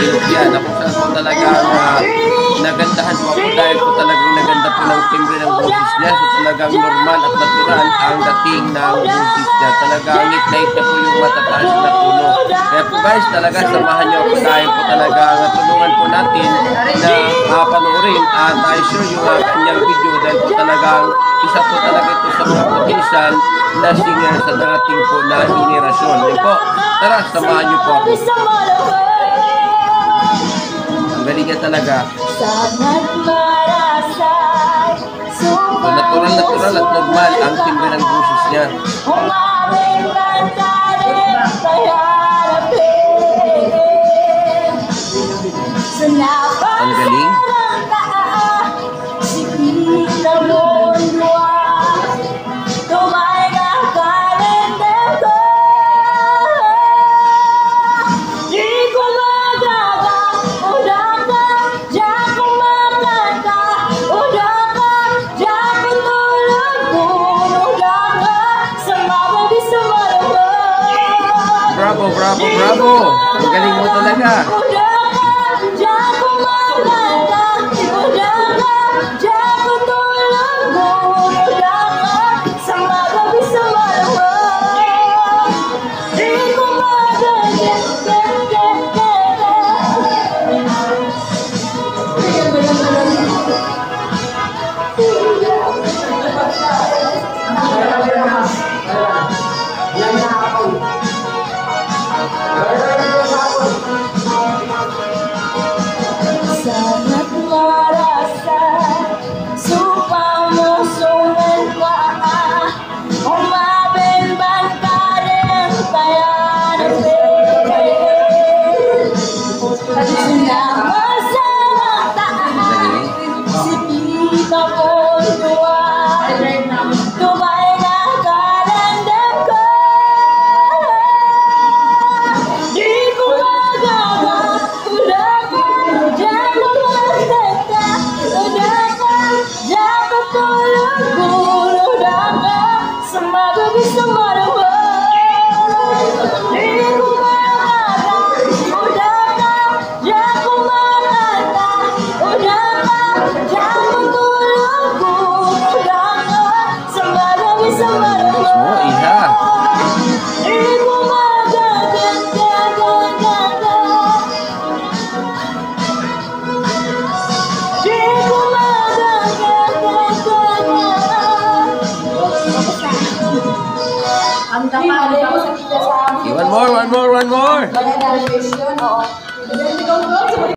ilog yan. Ako saan po talagang nagandahan po ako dahil po talagang naganda po ng timbre ng boses niya. So talagang normal at natural ang dating ng boses niya. Talagang ngit-ngit niya po yung matataas na tono. Kaya po guys, talaga samahan niyo ako dahil po talagang tulungan po natin na panoorin at i-share yung kanyang video dahil po talagang isa po talaga ito sa mga potential na singer sa dating po na henerasyon. Yan po, tara, samahan niyo po ako. Ang galing niya talaga. So, natural at normal ang timbre ng boses niya. Ang galing. Bravo, bravo, bravo! Ang galing mo talaga! Sangat merasa supaya musuhan ka umabenban ka rin kaya nabigay sinama sa taas sikita mo tuwan tumay na kalendar ko di ko magawa ulang One more!